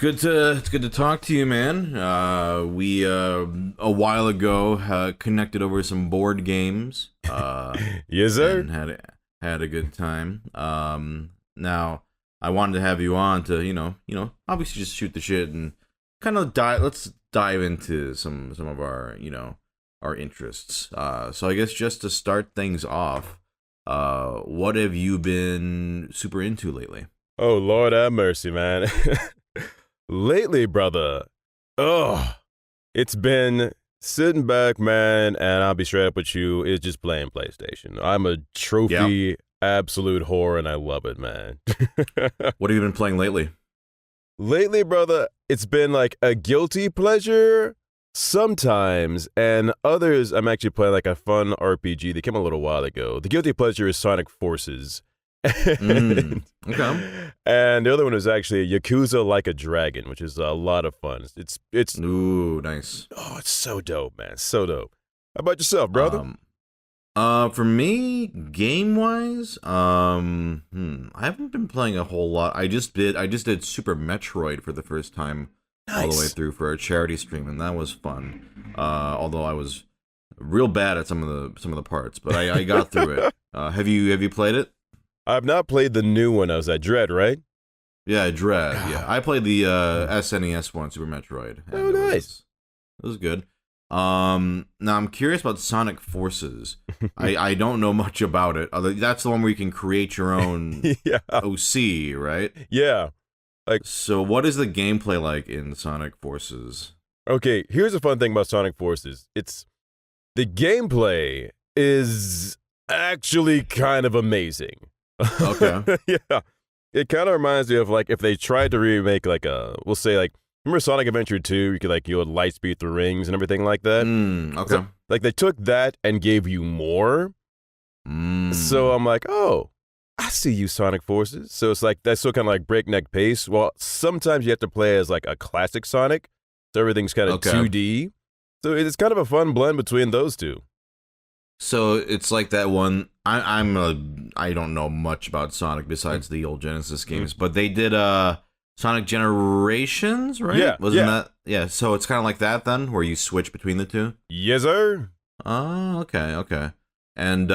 It's good to talk to you, man. We a while ago connected over some board games. Yes, sir. And had a good time. Now I wanted to have you on to obviously just shoot the shit and kind of dive. Let's dive into some of our our interests. So I guess just to start things off, what have you been super into lately? Oh, Lord have mercy, man. Lately, brother, oh, it's been sitting back, man, and I'll be straight up with you, it's just playing PlayStation. I'm a Yeah. trophy absolute whore, and I love it, man. What have you been playing lately? Lately, brother, it's been like a guilty pleasure sometimes, and others, I'm actually playing like a fun RPG that came a little while ago. The guilty pleasure is Sonic Forces. Okay. And the other one is actually Yakuza Like a Dragon, which is a lot of fun. It's Ooh, nice. oh, it's so dope, man. So dope. How about yourself, brother? For me, game wise, I haven't been playing a whole lot. I just did Super Metroid for the first time all the way Nice. through for a charity stream, and that was fun. Although I was real bad at some of the parts, but I got through it. Have you played it? I've not played the new one. I was at Dread, right? Yeah, Dread. Yeah, I played the SNES one, Super Metroid. And Oh, nice. It was good. Now I'm curious about Sonic Forces. I don't know much about it. That's the one where you can create your own Yeah. OC, right? Yeah. So what is the gameplay like in Sonic Forces? Okay, here's a fun thing about Sonic Forces. It's the gameplay is actually kind of amazing. Okay. Yeah. It kind of reminds me of like if they tried to remake like we'll say like remember Sonic Adventure 2, you would light speed through rings and everything like that. Okay. So, like they took that and gave you more. So I'm like, oh, I see you, Sonic Forces. So it's like that's still kind of like breakneck pace. Well, sometimes you have to play as like a classic Sonic, so everything's kind of Okay. 2D. So it's kind of a fun blend between those two. So it's like that one. I don't know much about Sonic besides the old Genesis games, but they did Sonic Generations, right? Yeah, Wasn't yeah. that? Yeah. So it's kind of like that then, where you switch between the two. Yes, sir. Oh, okay, okay. And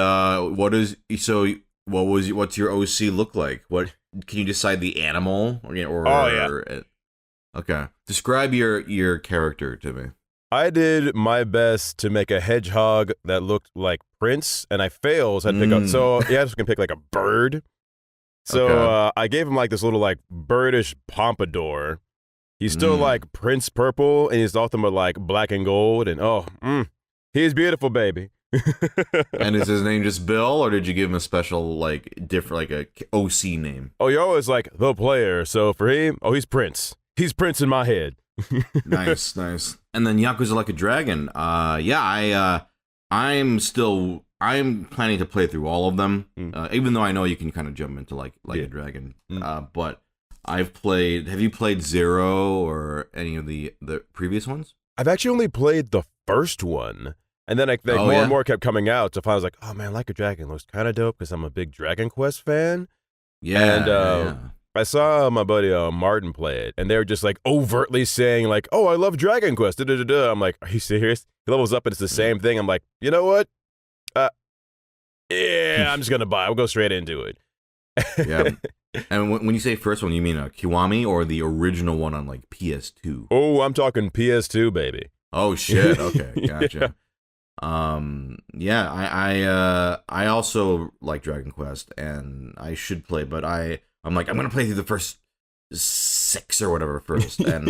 what's your OC look like? What can you decide the animal or Oh, yeah. Okay. Describe your character to me. I did my best to make a hedgehog that looked like Prince, and I failed. So I had to pick up. So yeah, I just can pick like a bird. So Okay. I gave him like this little like birdish pompadour. He's still like Prince purple, and he's ultimate like black and gold, and he's beautiful, baby. And is his name just Bill, or did you give him a special like different like a OC name? Oh, you're always like the player. So for him, oh, he's Prince. He's Prince in my head. Nice, nice. And then Yakuza Like a Dragon. I'm planning to play through all of them. Even though I know you can kind of jump into like a dragon. But I've played. Have you played Zero or any of the previous ones? I've actually only played the first one. And then like more and more kept coming out. So finally I was like, oh man, Like a Dragon looks kind of dope because I'm a big Dragon Quest fan. Yeah. And yeah. I saw my buddy Martin play it, and they were just like overtly saying like, "Oh, I love Dragon Quest." Da-da-da-da. I'm like, "Are you serious?" He levels up, and it's the same thing. I'm like, you know what? Yeah, I'm just gonna buy. I'll go straight into it. Yeah. And when you say first one, you mean Kiwami or the original one on like PS2? Oh, I'm talking PS2, baby. Oh shit. Okay, gotcha. I also like Dragon Quest, and I should play, but I'm like I'm gonna play through the first 6 or whatever first, and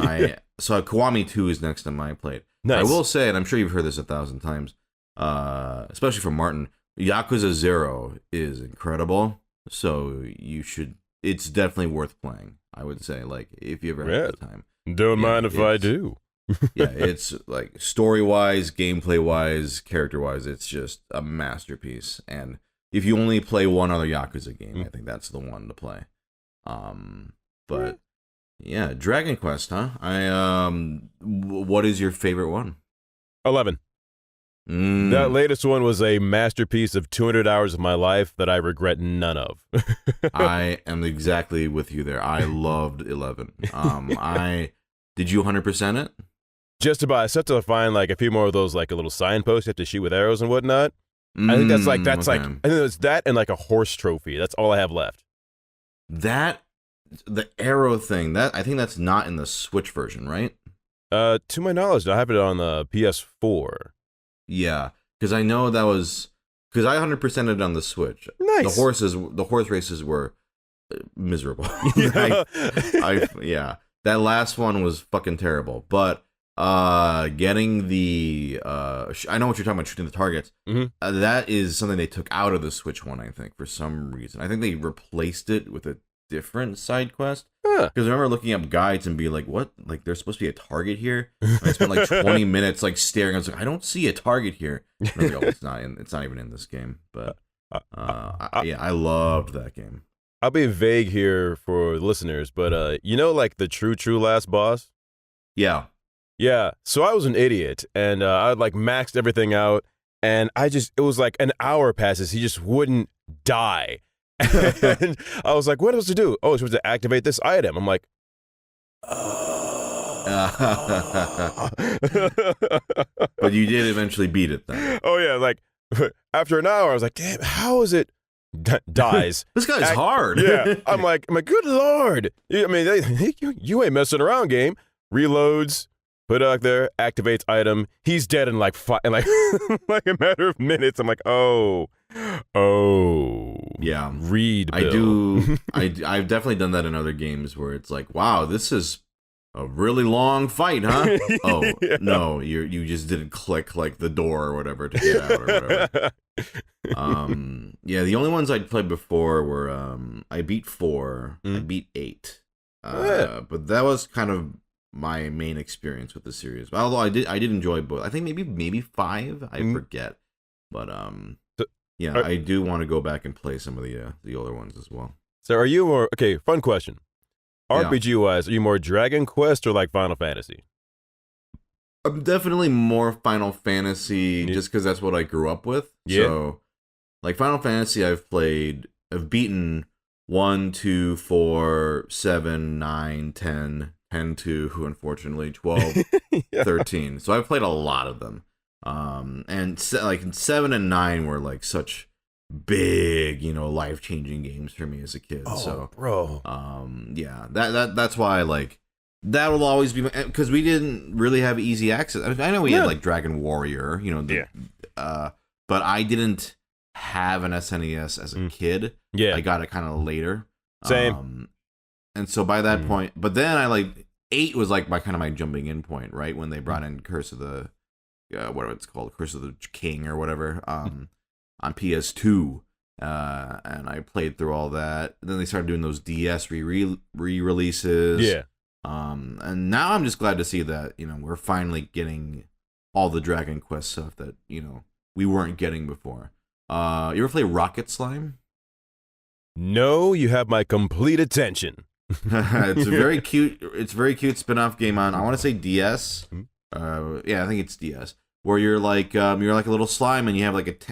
so Kiwami 2 is next on my plate. Nice. I will say, and I'm sure you've heard this 1,000 times, especially from Martin, Yakuza 0 is incredible. So you should. It's definitely worth playing. I would say, like, if you ever have the time. Don't mind if I do. Yeah, it's like story-wise, gameplay-wise, character-wise, it's just a masterpiece. And if you only play one other Yakuza game, I think that's the one to play. But yeah, Dragon Quest, huh? What is your favorite one? 11. That latest one was a masterpiece of 200 hours of my life that I regret none of. I am exactly with you there. I loved 11. Did you 100% it? Just about. I still have to find like a few more of those, like a little signpost you have to shoot with arrows and whatnot. I think that's like Okay. I think it's that and like a horse trophy. That's all I have left. The arrow thing, I think that's not in the Switch version, right? To my knowledge, I have it on the PS4. Yeah, because I know that was because I 100%ed on the Switch. Nice. The horse races were miserable. Yeah. Yeah, that last one was fucking terrible. But getting the I know what you're talking about, shooting the targets. Mm-hmm. That is something they took out of the Switch one, I think, for some reason. I think they replaced it with a different side quest. Because I remember looking up guides and being like, what? Like, there's supposed to be a target here? And I spent like 20 minutes like staring. I was like, I don't see a target here. And I was like, oh, it's not even in this game. But I loved that game. I'll be vague here for listeners, but you know, like the true last boss? Yeah. Yeah. So I was an idiot and I like maxed everything out and it was like an hour passes. He just wouldn't die. And I was like, what else to do? Oh, it's supposed to activate this item. I'm like, But you did eventually beat it then. Oh, yeah. Like after an hour, I was like, damn, how is it dies? This guy's hard. Yeah. I'm like, good Lord. I mean, you ain't messing around, game. Reloads. Put it out there, activates item. He's dead in like like a matter of minutes. I'm like, oh, yeah. Read. Bill. I've definitely done that in other games where it's like, wow, this is a really long fight, huh? Oh yeah. No, you just didn't click like the door or whatever to get out or whatever. Yeah, the only ones I'd played before were I beat 4, I beat 8, but that was kind of my main experience with the series. Although I did enjoy both. I think maybe 5. I forget, but yeah, I do want to go back and play some of the older ones as well. So are you more okay? Fun question. RPG wise, are you more Dragon Quest or like Final Fantasy? I'm definitely more Final Fantasy, just because that's what I grew up with. Yeah. So, like Final Fantasy, I've beaten 1, 2, 4, 7, 9, 10. 10 to, unfortunately, 12, yeah. 13. So I've played a lot of them. And like 7 and 9 were like such big, life-changing games for me as a kid. Oh, so, bro. Yeah, that's why like that will always be, because we didn't really have easy access. I mean, I know we had like Dragon Warrior, but I didn't have an SNES as a kid. Yeah, I got it kind of later. Same. And so by that point, but then I like 8 was like my jumping in point, right? When they brought in Curse of the, whatever it's called, Curse of the King or whatever, on PS2, and I played through all that. And then they started doing those DS re-releases. Yeah. And now I'm just glad to see that we're finally getting all the Dragon Quest stuff that we weren't getting before. You ever play Rocket Slime? No, you have my complete attention. It's a very cute spin-off game on, I want to say DS. Yeah, I think it's DS. Where you're like a little slime and you have like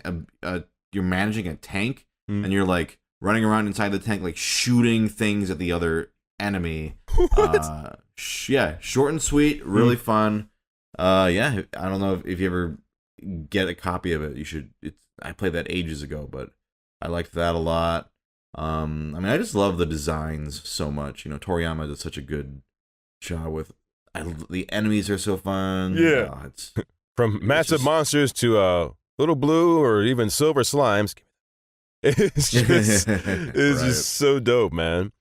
you're managing a tank and you're like running around inside the tank like shooting things at the other enemy. What? Yeah, short and sweet, really fun. Yeah, I don't know if you ever get a copy of it. You should. I played that ages ago, but I liked that a lot. I mean, I just love the designs so much. Toriyama does such a good job with. The enemies are so fun. Yeah, from massive monsters to little blue or even silver slimes. It's just so dope, man.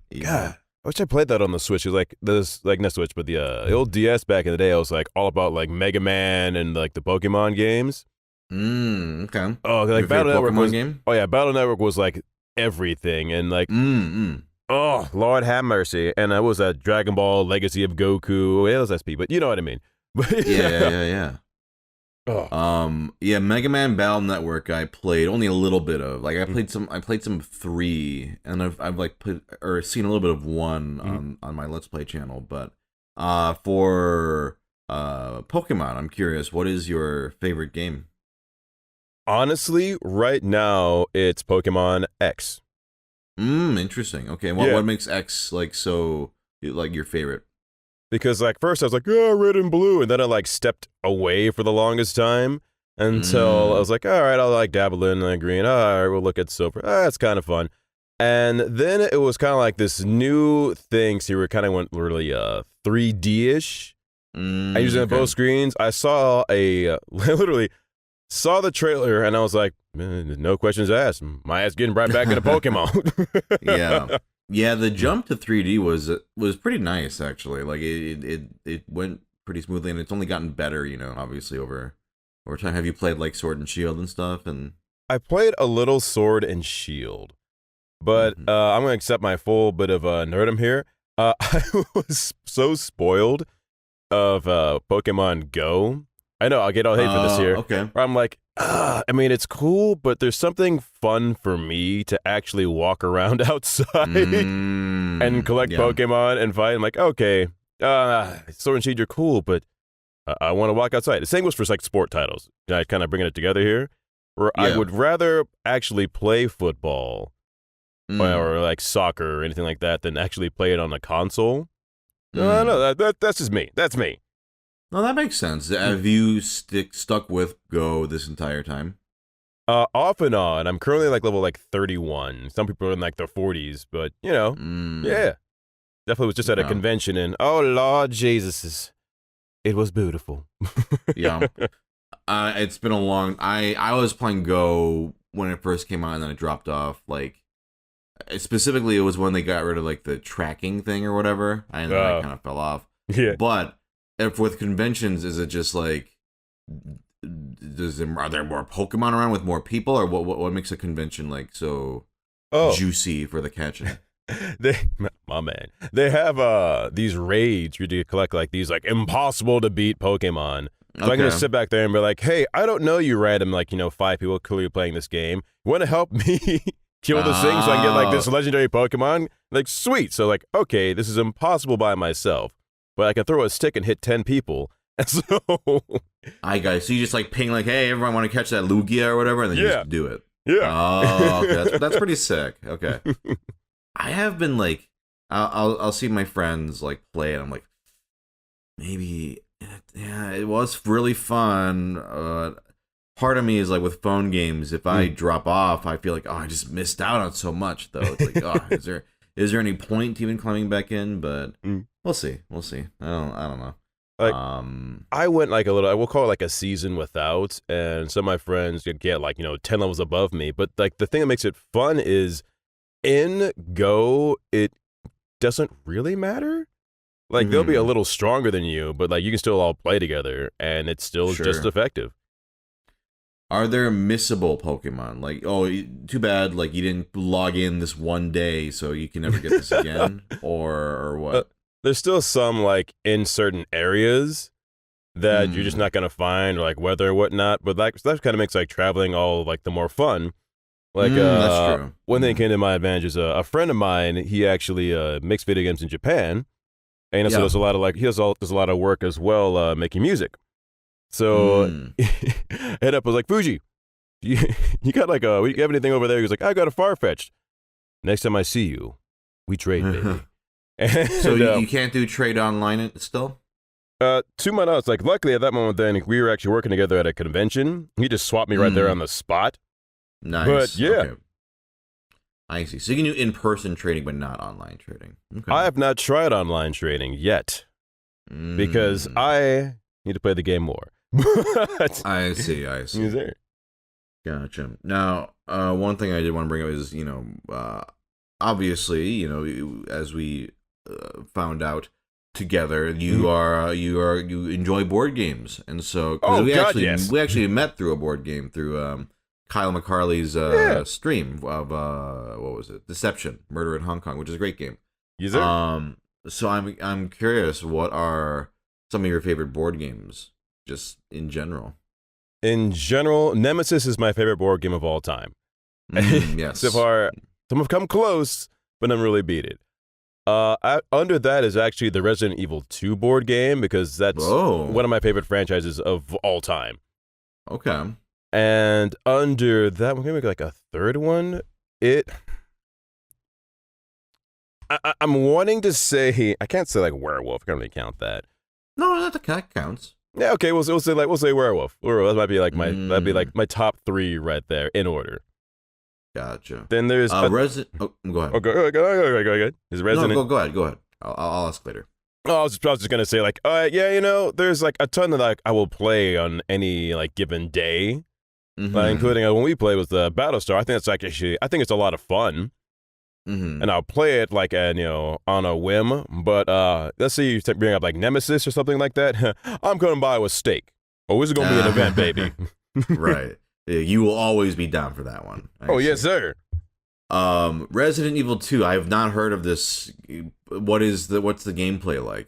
Yeah. God, I wish I played that on the Switch. It's like not Switch, but the old DS back in the day. I was like all about like Mega Man and like the Pokemon games. Okay. Oh, like Battle Network was. Game? Oh yeah, Battle Network was like everything and like oh Lord have mercy, and that was a Dragon Ball Legacy of Goku. It was SP, but you know what I mean. Yeah. Oh. Yeah, Mega Man Battle Network I played only a little bit of. Like I played some 3, and I've like played or seen a little bit of 1 on my Let's Play channel. But for Pokemon, I'm curious, what is your favorite game? Honestly, right now it's Pokemon X. Interesting. Okay, what makes X like so like your favorite? Because like first I was like, oh, red and blue, and then I like stepped away for the longest time until I was like, all right, I'll like dabble in green. All right, we'll look at silver. It's kind of fun. And then it was kind of like this new thing. So we kind of went really 3D-ish. I used it on both screens. I saw literally saw the trailer and I was like, no questions asked. My ass getting right back into Pokemon. Yeah, the jump to 3D was pretty nice actually. Like it went pretty smoothly, and it's only gotten better, obviously over time. Have you played like Sword and Shield and stuff? And I played a little Sword and Shield, but I'm gonna accept my full bit of nerdum here. I was so spoiled of Pokemon Go. I know I'll get all hate for this here. Okay. Where I'm like, I mean, it's cool, but there's something fun for me to actually walk around outside and collect Pokemon and fight. I'm like, okay, Sword and Shield are cool, but I want to walk outside. The same was for like sport titles. I kind of bringing it together here, where I would rather actually play football or like soccer or anything like that than actually play it on a console. No, that's just me. That's me. No, that makes sense. Have you stuck with Go this entire time? Off and on. I'm currently like level like 31. Some people are in like their 40s, but yeah. Definitely was just at a convention and oh Lord Jesus, it was beautiful. Yeah. It's been a long. I was playing Go when it first came out, and then it dropped off. Like specifically, it was when they got rid of like the tracking thing or whatever, and then I kind of fell off. Yeah, but. If with conventions, is it just like, are there more Pokemon around with more people, or what makes a convention like so juicy for the catching? My man, they have these raids where you collect like these like impossible to beat Pokemon. So I can just sit back there and be like, hey, I don't know you random 5 people clearly playing this game. You want to help me kill this thing so I can get like this legendary Pokemon? Like sweet. So like, okay, this is impossible by myself. But I can throw a stick and hit 10 people. And so I got it. So you just like ping like, hey, everyone want to catch that Lugia or whatever, and then you just do it. Yeah. Oh, okay. That's pretty sick. Okay. I have been like, I'll see my friends like play it. I'm like, maybe, yeah, it was really fun. Part of me is like with phone games, if I drop off, I feel like, I just missed out on so much though. It's like, is there any point to even climbing back in? But we'll see. I don't know. Like, I went like a little, I will call it like a season without, and some of my friends could get like 10 levels above me. But like the thing that makes it fun is in Go, it doesn't really matter. Like they'll be a little stronger than you, but like you can still all play together, and it's still just effective. Are there missable Pokemon? Like, oh, too bad, like, you didn't log in this one day, so you can never get this again? or what? There's still some, like, in certain areas that you're just not going to find, or, like, weather or whatnot, but that kind of makes, like, traveling all, like, the more fun. Like, that's true. One thing came to my advantage is a friend of mine, he actually makes video games in Japan, and so there's a lot of, like, there's a lot of work as well making music. So head up was like, Fuji, you got like you have anything over there? He was like, I got a Farfetch'd. Next time I see you, we trade, baby. And, so you can't do trade online still? To my knowledge, like luckily at that moment then we were actually working together at a convention. He just swapped me right there on the spot. Nice. But yeah. Okay. I see. So you can do in-person trading, but not online trading. Okay. I have not tried online trading yet because I need to play the game more. I see. Gotcha. Now, one thing I did want to bring up is, obviously, as we found out together, you enjoy board games, and so we actually met through a board game through Kyle McCarley's stream of what was it? Deception, Murder in Hong Kong, which is a great game. Yes, sir. So I'm curious, what are some of your favorite board games? Just in general. In general, Nemesis is my favorite board game of all time. Yes. So far, some have come close, but never really beat it. Under that is actually the Resident Evil 2 board game, because that's one of my favorite franchises of all time. Okay. And under that, we're gonna make like a third one. I'm wanting to say, I can't say like werewolf. I can't really count that. No, that counts. Yeah, okay. We'll say werewolf. That might be like that'd be like my top 3 right there in order. Gotcha. Then there's Resident. Oh, go ahead. Oh, go ahead. Is Resident? No, go ahead. I'll ask later. Oh, I was just gonna say like, yeah, there's like a ton that like I will play on any like given day, including when we play with the Battlestar. I think it's like actually, I think it's a lot of fun. And I'll play it like on a whim, but let's say you bring up like Nemesis or something like that. I'm coming by with steak. Oh, this is gonna be an event, baby. Right. Yeah, you will always be down for that one. Yes, sir. Resident Evil 2. I have not heard of this. What's the gameplay like?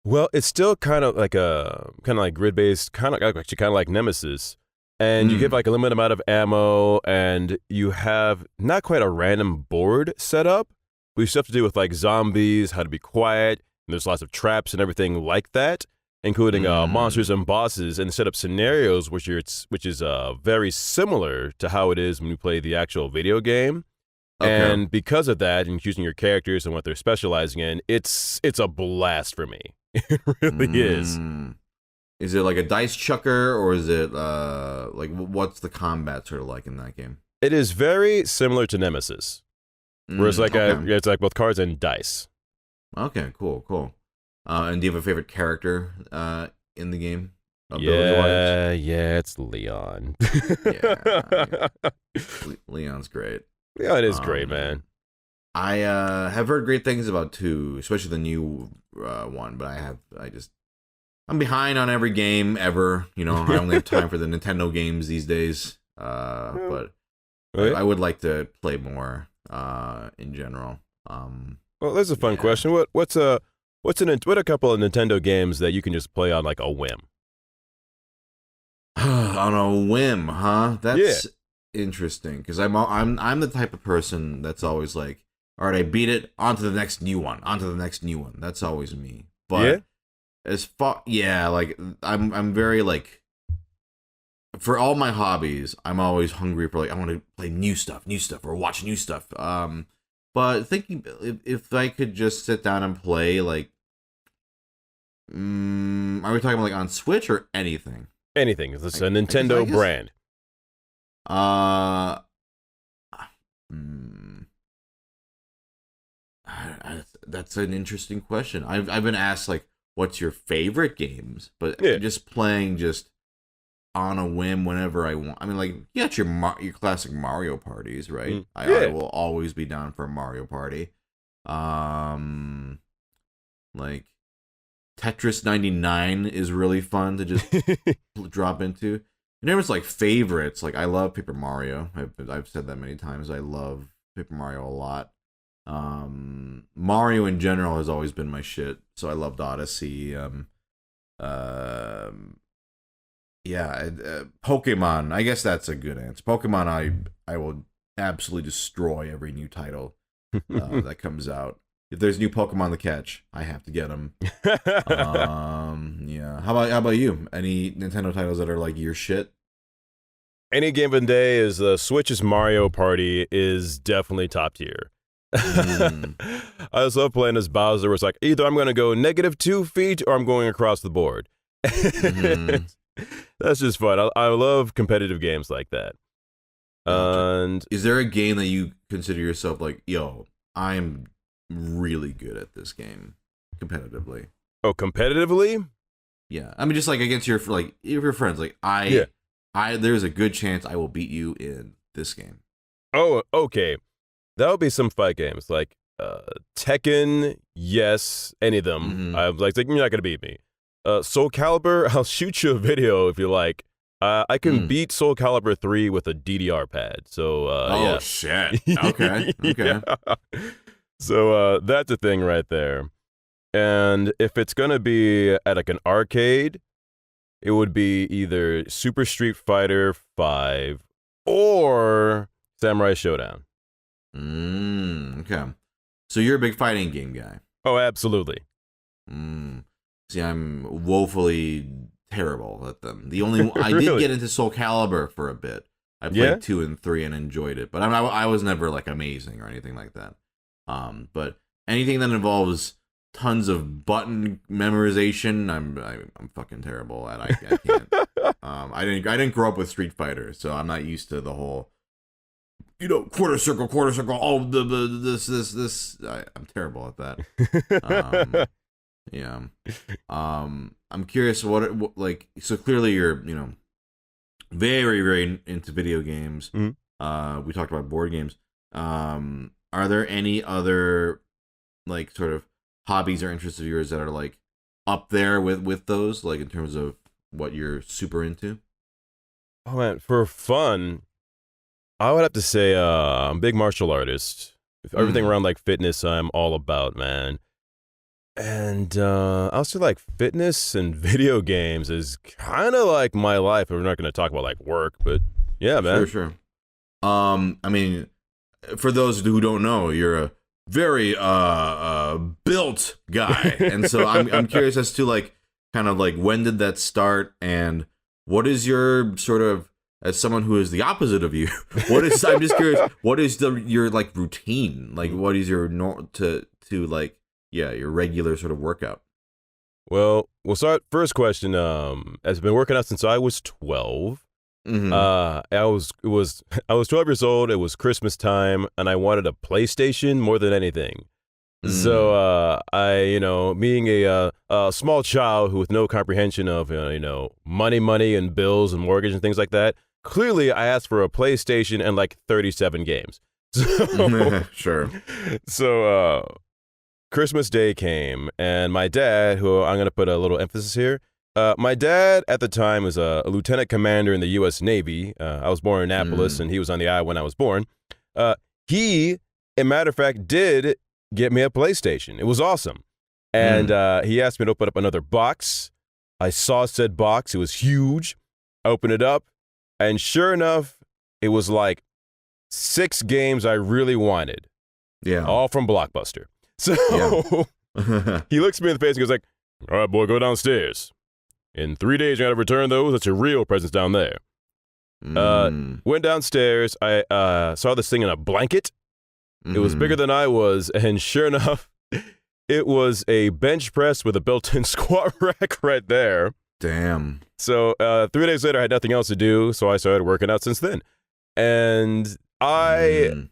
Well, it's still kind of like grid based, kind of like Nemesis. And you get like a limited amount of ammo, and you have not quite a random board set up, but you still have to do with like zombies, how to be quiet, and there's lots of traps and everything like that, including monsters and bosses, and set up scenarios which is very similar to how it is when you play the actual video game. Okay. And because of that, and choosing your characters and what they're specializing in, it's a blast for me. It really is. Is it like a dice chucker, or is it like what's the combat sort of like in that game? It is very similar to Nemesis, where it's like it's like both cards and dice. Okay, cool. And do you have a favorite character in the game? Yeah, it's Leon. Yeah. Leon's great. Leon is great, man. I have heard great things about 2, especially the new one, but I'm behind on every game ever. I only have time for the Nintendo games these days. But I would like to play more in general. Well, there's a fun question. What a couple of Nintendo games that you can just play on like a whim? On a whim, huh? That's interesting, because I'm the type of person that's always like, all right, I beat it, on to the next new one. That's always me. But as far, like I'm very like, for all my hobbies, I'm always hungry for like, I want to play new stuff, or watch new stuff. But thinking if I could just sit down and play, like, are we talking about like on Switch or anything? Anything. It's a Nintendo brand. That's an interesting question. I've been asked like, what's your favorite games? But just playing just on a whim whenever I want. I mean, like, you got your classic Mario parties, right? I will always be down for a Mario party. Like Tetris 99 is really fun to just drop into. And there was like favorites. Like, I love Paper Mario. I've said that many times. I love Paper Mario a lot. Mario in general has always been my shit. So I loved Odyssey. Pokemon. I guess that's a good answer. Pokemon, I will absolutely destroy every new title that comes out. If there's new Pokemon to catch, I have to get them. Yeah. How about you? Any Nintendo titles that are like your shit? Any given day is Switch's Mario Party is definitely top tier. I just love playing as Bowser, where it's like, either I'm going to go -2 feet or I'm going across the board. That's just fun. I love competitive games like that. And is there a game that you consider yourself like, yo, I'm really good at this game competitively? Oh, competitively? Yeah, I mean, just like against your friends. Like, there's a good chance I will beat you in this game. Oh, okay. That would be some fight games like Tekken. Yes, any of them. I'm like, you're not gonna beat me. Soul Calibur, I'll shoot you a video if you like. I can beat Soul Calibur 3 with a DDR pad. So shit. Okay. Yeah. So that's a thing right there. And if it's gonna be at like an arcade, it would be either Super Street Fighter 5 or Samurai Showdown. Okay. So you're a big fighting game guy. Oh, absolutely. See, I'm woefully terrible at them. The only I Really? did get into Soul Calibur for a bit. I played Yeah? 2 and 3 and enjoyed it, but I was never like amazing or anything like that. But anything that involves tons of button memorization, I'm fucking terrible at. I can't. I didn't grow up with Street Fighter, so I'm not used to the whole, quarter circle. Oh, this. I'm terrible at that. Yeah. I'm curious what like. So clearly you're very very into video games. Mhm. We talked about board games. Are there any other like sort of hobbies or interests of yours that are like up there with those, like in terms of what you're super into? Oh man, for fun, I would have to say I'm a big martial artist. Everything around like fitness, I'm all about, man. And I'll say like fitness and video games is kind of like my life. We're not going to talk about like work, but yeah, man. Sure. I mean, for those who don't know, you're a very built guy, and so I'm curious as to like kind of like when did that start, and what is your sort of, as someone who is the opposite of you, I'm just curious, what is your like routine, like what is your to like your regular sort of workout? Well, we'll start first question. I've been working out since I was 12. Mm-hmm. I was 12 years old. It was Christmas time, and I wanted a PlayStation more than anything. So I, being a small child who with no comprehension of money and bills and mortgage and things like that, clearly I asked for a PlayStation and like 37 games. So, Sure. So Christmas Day came, and my dad, who I'm going to put a little emphasis here, my dad at the time was a lieutenant commander in the U.S. Navy. I was born in Annapolis, and he was on the island when I was born. He, as a matter of fact, did get me a PlayStation. It was awesome. And he asked me to open up another box. I saw said box. It was huge. I opened it up, and sure enough, it was like 6 games I really wanted. Yeah. All from Blockbuster. So Yeah. he looks me in the face and goes like, all right, boy, go downstairs. In 3 days, you got to return those. That's your real presents down there. Went downstairs. I saw this thing in a blanket. It was bigger than I was. And sure enough, it was a bench press with a built-in squat rack right there. Damn. So 3 days later, I had nothing else to do. So I started working out since then. And I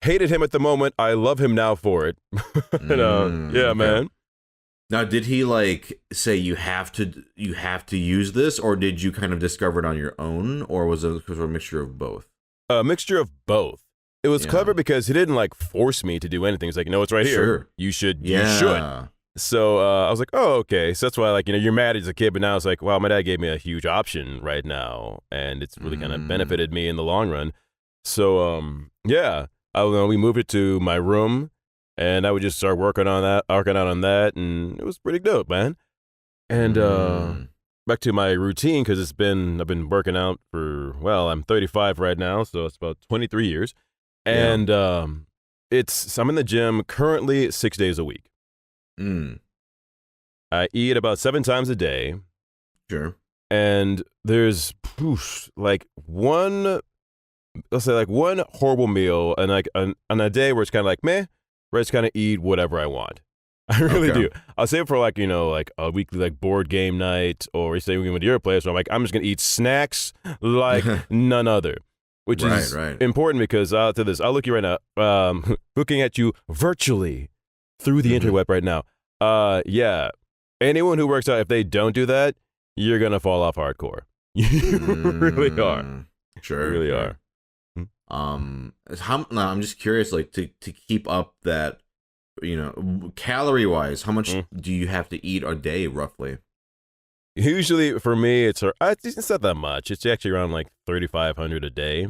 hated him at the moment. I love him now for it. Yeah, man. Now, did he like say you have to use this, or did you kind of discover it on your own, or was it a mixture of both? A mixture of both. It was clever because he didn't like force me to do anything. He's like, no, it's right here. Sure. You should. So I was like, oh, okay. So that's why, like, you're mad as a kid, but now it's like, wow, my dad gave me a huge option right now, and it's really kind of benefited me in the long run. So we moved it to my room. And I would just start working out on that, and it was pretty dope, man. And back to my routine, because I've been working out for, I'm 35 right now, so it's about 23 years. And I'm in the gym currently 6 days a week. I eat about 7 times a day. Sure. And there's one horrible meal, and like on a day where it's kind of like meh. Where I just kind of eat whatever I want. I really do. I'll save it for like a weekly like board game night, or say we went to your place where I'm just going to eat snacks like none other. Which is important because I'll look you right now, looking at you virtually through the interweb right now. Anyone who works out, if they don't do that, you're going to fall off hardcore. You really are. Sure. You really are. I'm just curious, like to keep up that, calorie wise, how much do you have to eat a day roughly? Usually for me, it's not that much. It's actually around like 3,500 a day.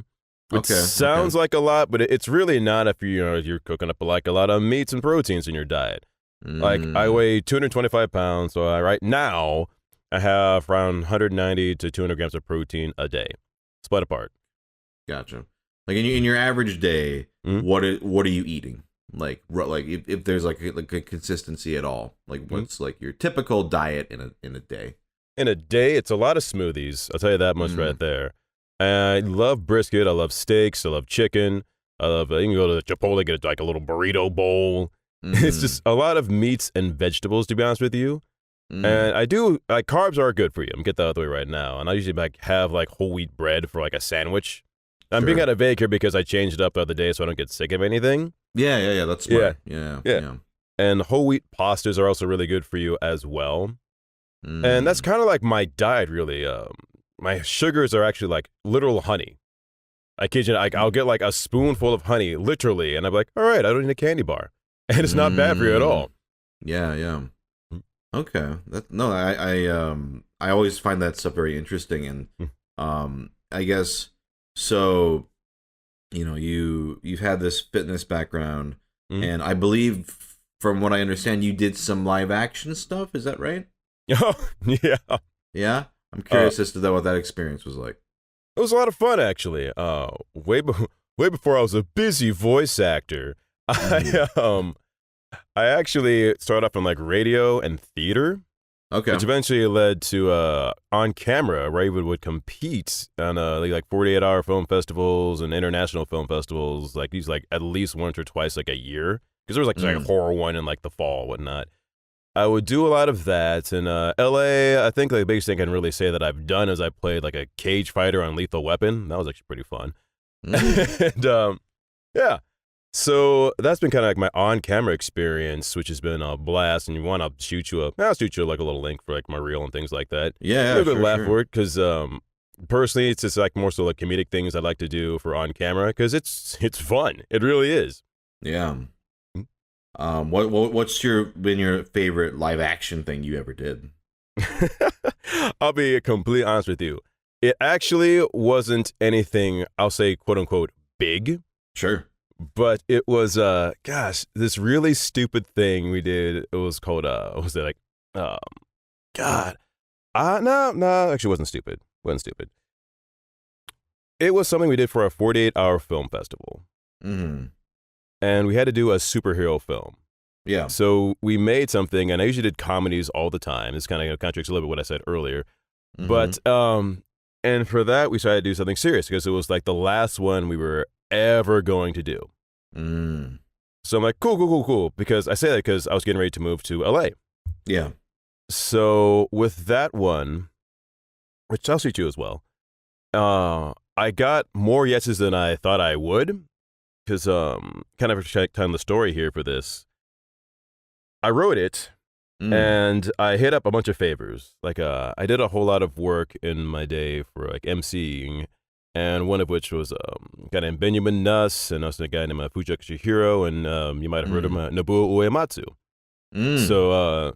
Which sounds like a lot, but it's really not if you're cooking up like a lot of meats and proteins in your diet. Like I weigh 225 pounds, so right now I have around 190 to 200 grams of protein a day, split apart. Gotcha. Like in your average day, what are you eating? Like if there's like a consistency at all, like what's like your typical diet in a day? in a day, it's a lot of smoothies. I'll tell you that much right there. And I love brisket. I love steaks. I love chicken. I love, you can go to Chipotle, get like a little burrito bowl. It's just a lot of meats and vegetables, to be honest with you. And I do, like, carbs are good for you. I'm get that out of the way right now. And I usually like have like whole wheat bread for like a sandwich. I'm being kind of vague here because I changed it up the other day so I don't get sick of anything. Yeah. That's smart. Yeah. And whole wheat pastas are also really good for you as well. And that's kind of like my diet, really. My sugars are actually like literal honey. I kid you not, I'll get like a spoonful of honey, literally, and I'm like, all right, I don't need a candy bar. And it's not bad for you at all. Yeah. Okay. I always find that stuff very interesting, and I guess so. You know, you've had this fitness background, and I believe, from what I understand, you did some live action stuff. Is that right? Oh, yeah. Yeah? I'm curious as to what that experience was like. It was a lot of fun, actually. Way before I was a busy voice actor, I actually started off in like radio and theater. Okay. Which eventually led to on camera, where I would compete on like 48-hour film festivals and international film festivals, like these like at least once or twice like a year. Because there was like a horror one in like the fall and whatnot. I would do a lot of that. In LA, I think like the biggest thing I can really say that I've done is I played like a cage fighter on Lethal Weapon. That was actually pretty fun. And yeah. So that's been kind of like my on-camera experience, which has been a blast. And I'll shoot you like a little link for like my reel and things like that. Yeah, a good laugh for it, because personally, it's just like more so like comedic things I like to do for on-camera, because it's fun. It really is. Yeah. What's been your favorite live action thing you ever did? I'll be completely honest with you. It actually wasn't anything, I'll say, quote unquote, big. Sure. But it was, this really stupid thing we did. It was called, what was it like? God. No, actually wasn't stupid. Wasn't stupid. It was something we did for a 48-hour film festival. And we had to do a superhero film. Yeah. So we made something, and I usually did comedies all the time. This kind of contradicts a little bit what I said earlier. But, and for that, we started to do something serious, because it was like the last one we were ever going to do. So I'm like, cool. Because I say that because I was getting ready to move to LA. Yeah. So with that one, which I'll shoot you as well, I got more yeses than I thought I would. Because kind of to tell the story here for this, I wrote it, and I hit up a bunch of favors. Like I did a whole lot of work in my day for like emceeing, and one of which was a guy named Benjamin Nuss, and also a guy named Fujioka Shihiro, and you might have heard of him, Nobuo Uematsu. So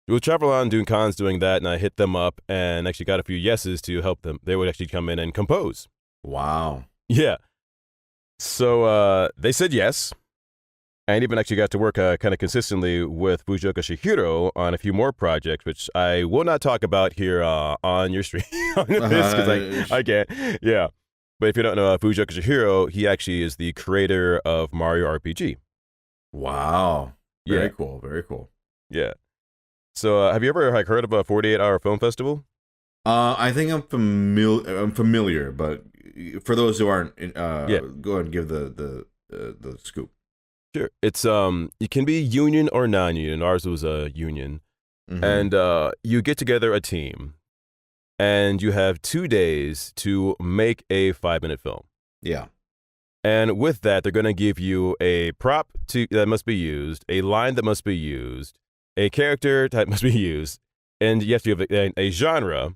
we'll travel on doing cons, doing that, and I hit them up and actually got a few yeses to help them. They would actually come in and compose. Wow. Yeah. So they said yes, and even actually got to work kind of consistently with Fujioka Shihiro on a few more projects, which I will not talk about here on your stream because I can't. Yeah, but if you don't know Fujioka Shihiro, he actually is the creator of Mario RPG. Wow, very cool, very cool. Yeah. So have you ever like heard of a 48-hour film festival? I think I'm familiar, but for those who aren't, go ahead and give the scoop. Sure. It's it can be union or non-union. Ours was a union, and you get together a team, and you have 2 days to make a 5-minute film. Yeah. And with that, they're going to give you a prop that must be used, a line that must be used, a character that must be used, and you have to have a genre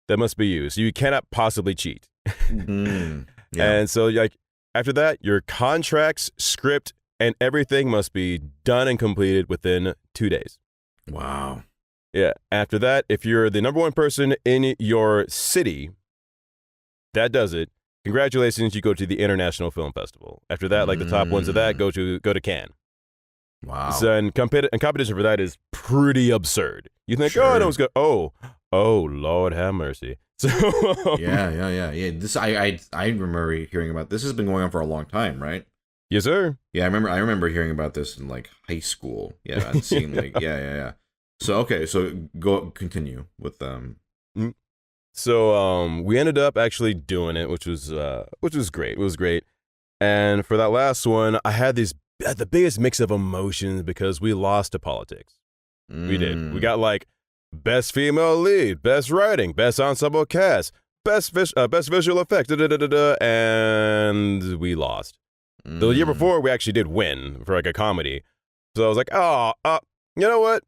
that must be used. You cannot possibly cheat. And so, like, after that, your contracts, script, and everything must be done and completed within 2 days. Wow. Yeah. After that, if you're the number one person in your city, that does it. Congratulations, you go to the International Film Festival. After that, like the top ones of that go to Cannes. Wow. So, and competition for that is pretty absurd. You think, oh, no one's good. Oh, Lord have mercy. So yeah. This I remember hearing about this. Has been going on for a long time, right? Yes, sir. Yeah, I remember hearing about this in like high school. Yeah, and seeing like yeah. So okay, so continue with Mm. So we ended up actually doing it, which was great. It was great. And for that last one, I had the biggest mix of emotions because we lost to politics. We did. We got like best female lead, best writing, best ensemble cast, best visual effects, and we lost. The year before, we actually did win for like a comedy. So I was like, oh, you know what?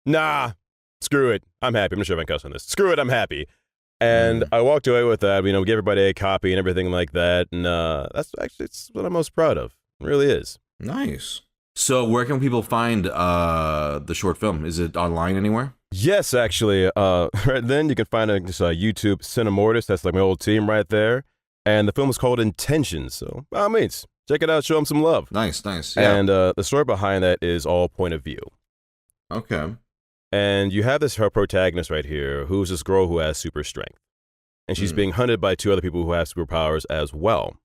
Nah, screw it. I'm happy. I'm not sure if I can cuss on this. Screw it. I'm happy. And I walked away with that. You know, we gave everybody a copy and everything like that. And that's actually it's what I'm most proud of. It really is. Nice. So where can people find the short film? Is it online anywhere? Yes, actually. Right then you can find it just YouTube Cinemortis. That's like my old team right there. And the film is called Intentions. So by all means, check it out. Show them some love. Nice. Yeah. And the story behind that is all point of view. Okay. And you have her protagonist right here, who's this girl who has super strength. And she's being hunted by two other people who have superpowers as well.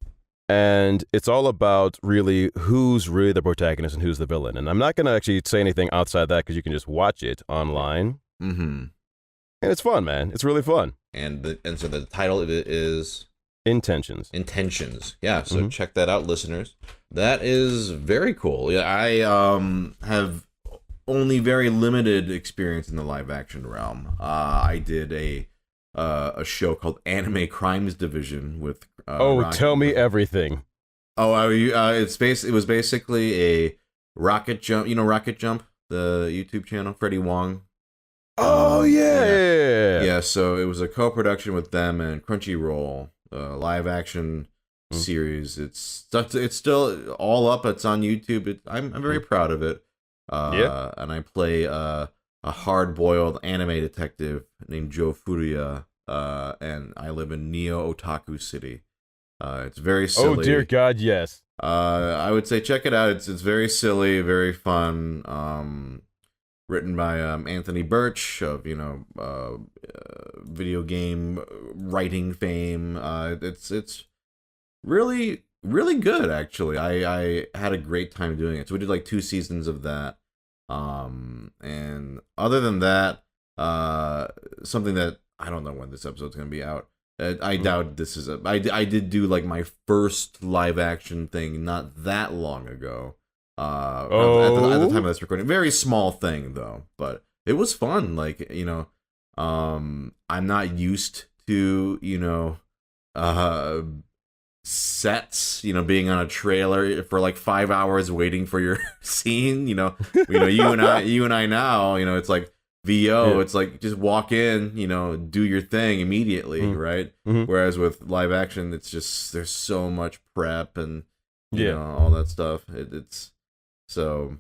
And it's all about really who's really the protagonist and who's the villain. And I'm not going to actually say anything outside that because you can just watch it online. Mm-hmm. And it's fun, man. It's really fun. And so the title of it is Intentions. Yeah, so check that out, listeners. That is very cool. Yeah, I have only very limited experience in the live action realm. I did a show called Anime Crimes Division with tell me everything. It was basically a Rocket Jump, Rocket Jump, the YouTube channel, Freddie Wong. Yeah, so it was a co-production with them and Crunchyroll, live action series. It's still all up. It's on YouTube. I'm very proud of it. And I play a hard-boiled anime detective named Joe Furuya, and I live in Neo Otaku City. It's very silly. Oh dear God, yes. I would say check it out. It's very silly, very fun. Written by Anthony Birch of video game writing fame. It's really good actually. I had a great time doing it. So we did like 2 seasons of that. And other than that, something that I don't know when this episode's gonna be out. I doubt this is I did do like my first live action thing not that long ago. At the time of this recording, very small thing though, but it was fun. Like I'm not used to sets, being on a trailer for like 5 hours waiting for your scene. You and I now, it's like VO, it's like just walk in, do your thing immediately, right? Whereas with live action, it's just there's so much prep and all that stuff. It's so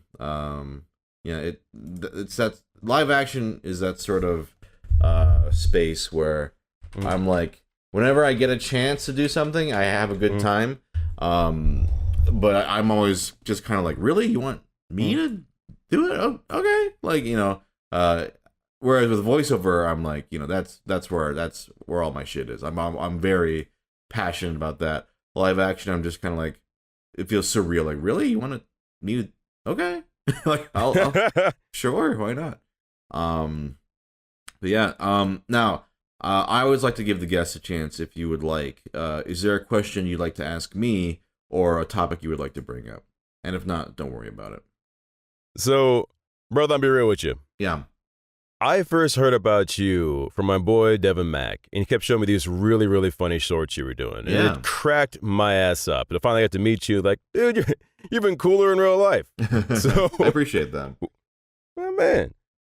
it's that live action is that sort of space where I'm like, whenever I get a chance to do something, I have a good time. But I'm always just kind of like, really, you want me to do it? Oh, okay, like whereas with voiceover, I'm like, that's where all my shit is. I'm very passionate about that. Live action, I'm just kind of like, it feels surreal. Like, really, you want me to? Okay, like I'll sure, why not? But yeah, now I always like to give the guests a chance. If you would like, is there a question you'd like to ask me, or a topic you would like to bring up? And if not, don't worry about it. So, brother, I'll be real with you. Yeah. I first heard about you from my boy Devin Mack, and he kept showing me these really, really funny shorts you were doing. And it cracked my ass up. And I finally got to meet you, like, dude, you've been cooler in real life. So I appreciate that. Oh, man.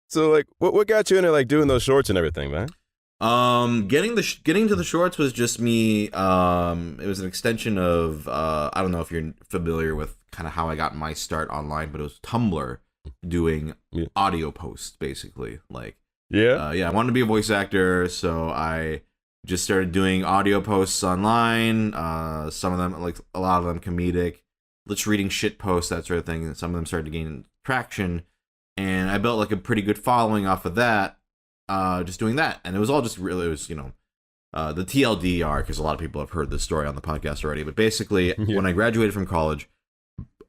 So, like, what got you into, like, doing those shorts and everything, man? Getting to the shorts was just me. It was an extension of, I don't know if you're familiar with kind of how I got my start online, but it was Tumblr doing audio posts, basically. Like, I wanted to be a voice actor, so I just started doing audio posts online. Some of them, like a lot of them, comedic, just reading shit posts, that sort of thing. And some of them started to gain traction, and I built like a pretty good following off of that. Just doing that, and it was all just really, it was the TLDR, because a lot of people have heard this story on the podcast already. But basically, when I graduated from college,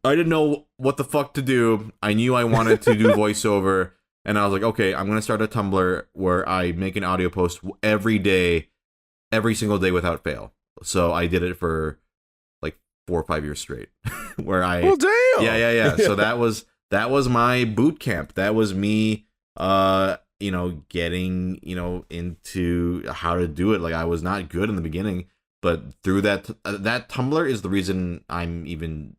I didn't know what the fuck to do. I knew I wanted to do voiceover. And I was like, okay, I'm gonna start a Tumblr where I make an audio post every day, every single day without fail. So I did it for like 4 or 5 years straight. Where I Well, damn. Yeah. So that was my boot camp. That was me getting, into how to do it. Like I was not good in the beginning, but through that Tumblr is the reason I'm even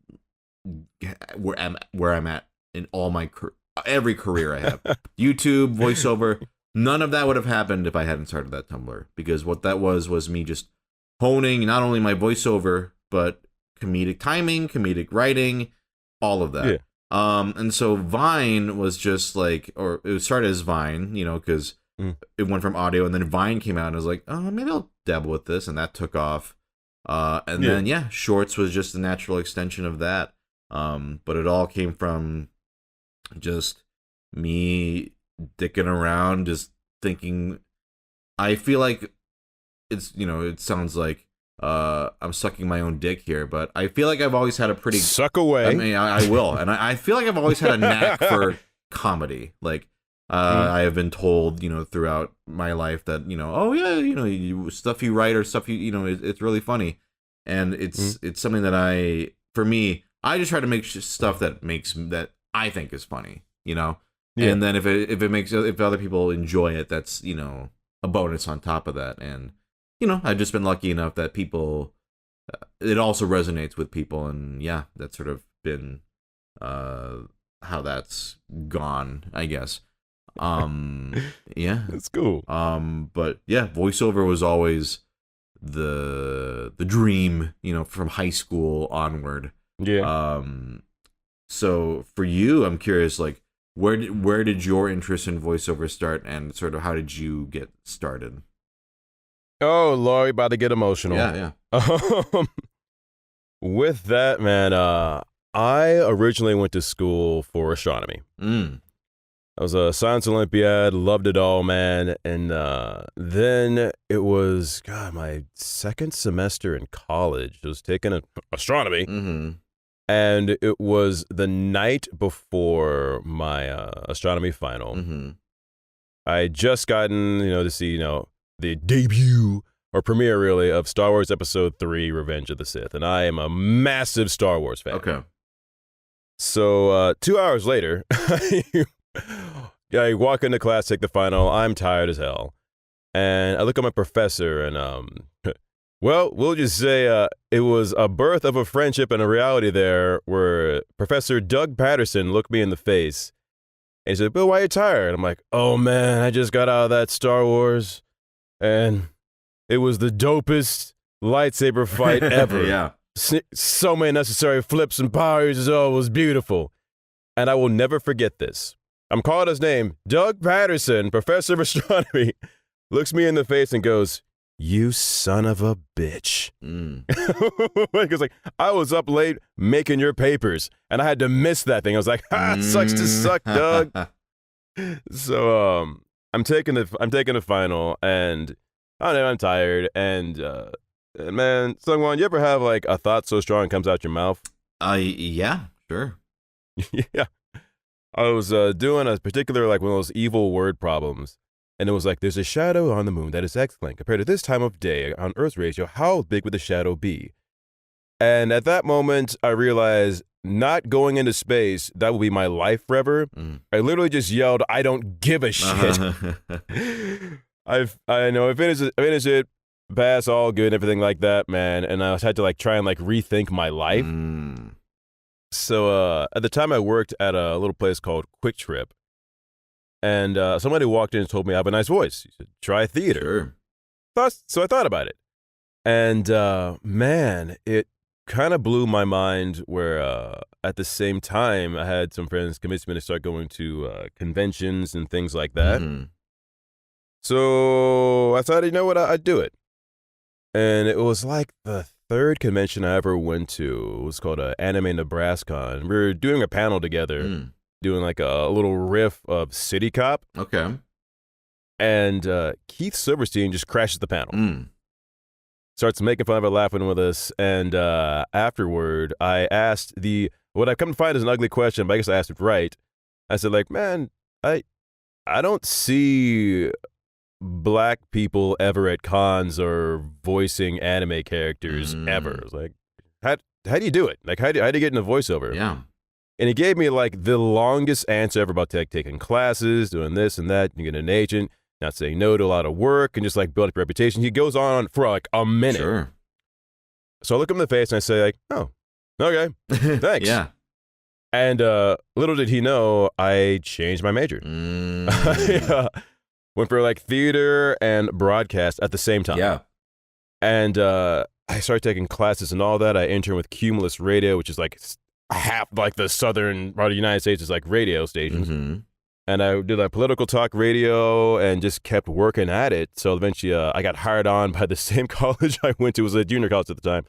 where I'm at in all my every career I have. YouTube, voiceover, none of that would have happened if I hadn't started that Tumblr, because what that was me just honing not only my voiceover but comedic timing, comedic writing, all of that. Yeah. And so Vine was just like, or it started as Vine, because it went from audio, and then Vine came out, and I was like, oh, maybe I'll dabble with this, and that took off. And then Shorts was just a natural extension of that. But it all came from just me dicking around, just thinking. I feel like it's, it sounds like I'm sucking my own dick here, but I feel like I've always had a pretty suck away. I mean, I will, and I feel like I've always had a knack for comedy. Like I have been told, throughout my life that oh yeah, stuff you write or stuff it's really funny, and it's something that for me, I just try to make stuff that I think is funny, and then if other people enjoy it, that's a bonus on top of that, and. I've just been lucky enough that people, it also resonates with people, and yeah, that's sort of been how that's gone, I guess. Yeah, that's cool. But yeah, voiceover was always the dream, from high school onward. Yeah. So for you, I'm curious, like, where did your interest in voiceover start, and sort of how did you get started? Oh, Lord, about to get emotional. Yeah. With that, man, I originally went to school for astronomy. I was a science Olympiad, loved it all, man. And then it was, my second semester in college. I was taking astronomy. And it was the night before my astronomy final. I had just gotten, to see, the debut or premiere, really, of Star Wars Episode 3, Revenge of the Sith. And I am a massive Star Wars fan. Okay. So 2 hours later, I walk into class, take the final. I'm tired as hell. And I look at my professor and, well, we'll just say it was a birth of a friendship and a reality there where Professor Doug Patterson looked me in the face. And he said, Bill, why are you tired? I'm like, oh, man, I just got out of that Star Wars. And it was the dopest lightsaber fight ever. Yeah. So many necessary flips and powers. Oh, it was beautiful. And I will never forget this. I'm calling his name. Doug Patterson, professor of astronomy, looks me in the face and goes, you son of a bitch. Because like, I was up late making your papers, and I had to miss that thing. I was like, sucks to suck, Doug. So, I'm taking the final, and I don't know, I'm tired, and man, Sungwon, you ever have like a thought so strong it comes out your mouth? Yeah, sure. Yeah. I was doing a particular, like, one of those evil word problems, and it was like, there's a shadow on the moon that is excellent. Compared to this time of day on Earth's ratio, how big would the shadow be? And at that moment, I realized not going into space, that will be my life forever. I literally just yelled, I don't give a shit. I know, I finished it, pass, all good, everything like that, man. And I had to like try and like rethink my life. So at the time I worked at a little place called Quick Trip. And somebody walked in and told me I have a nice voice. He said, try theater. Sure. So I thought about it. And man, it kind of blew my mind where at the same time I had some friends convince me to start going to conventions and things like that. So I thought, you know what, I'd do it. And it was like the third convention I ever went to. It was called Anime Nebraska. And we were doing a panel together, doing like a little riff of City Cop. Okay. And Keith Silverstein just crashes the panel. Starts making fun of it, laughing with us. And afterward, I asked what I've come to find is an ugly question, but I guess I asked it right. I said, like, man, I don't see black people ever at cons or voicing anime characters ever. It's like, how do you do it? Like, how do you get into voiceover? Yeah. And he gave me like the longest answer ever about taking classes, doing this and that. You get an agent, not saying no to a lot of work, and just like build up your reputation. He goes on for like a minute. Sure. So I look him in the face and I say like, oh, okay, thanks. Yeah. And little did he know, I changed my major. I went for like theater and broadcast at the same time. Yeah. And I started taking classes and all that. I interned with Cumulus Radio, which is like half like the southern part of the United States is like radio stations. Mm-hmm. And I did like political talk radio and just kept working at it. So eventually I got hired on by the same college I went to. It was a junior college at the time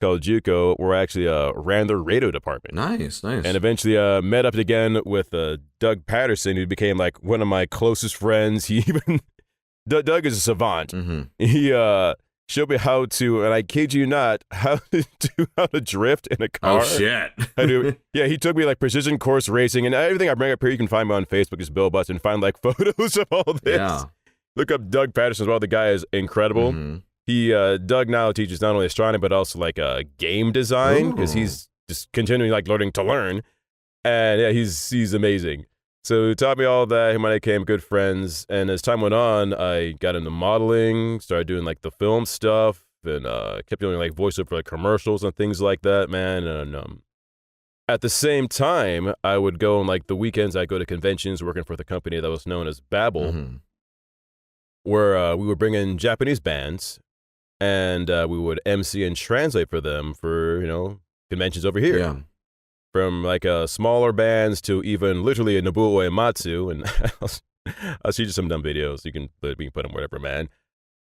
called JUCO, where I actually ran the radio department. Nice. And eventually met up again with Doug Patterson, who became like one of my closest friends. He even, Doug is a savant. Mm-hmm. He showed me how to, and I kid you not, how to drift in a car. Oh, shit. Yeah, he took me like precision course racing, and everything I bring up here, you can find me on Facebook as Bill Butts and find like photos of all this. Yeah. Look up Doug Patterson as well. The guy is incredible. Mm-hmm. Doug now teaches not only astronomy, but also like game design, because he's just continuing like learning to learn. And yeah, he's amazing. So he taught me all that. Him and I became good friends. And as time went on, I got into modeling, started doing like the film stuff, and kept doing like voiceover for like commercials and things like that, man. And at the same time, I would go on like the weekends, I'd go to conventions working for the company that was known as Babel, where we would bring in Japanese bands, and we would MC and translate for them for, conventions over here. Yeah. From like smaller bands to even literally a Nobuo Uematsu, and I'll see you some dumb videos. We can put them whatever, man.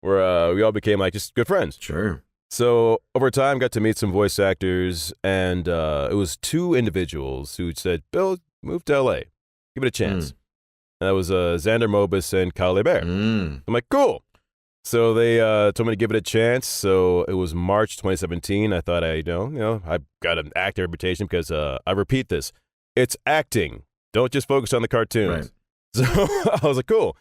Where we all became like just good friends. Sure. So over time, got to meet some voice actors, and it was two individuals who said, "Bill, move to LA, give it a chance." And that was Xander Mobus and Kyle LeBert. I'm like, cool. So they told me to give it a chance. So it was March 2017. I thought I got an acting reputation because I repeat this. It's acting. Don't just focus on the cartoons. Right. So I was like, cool.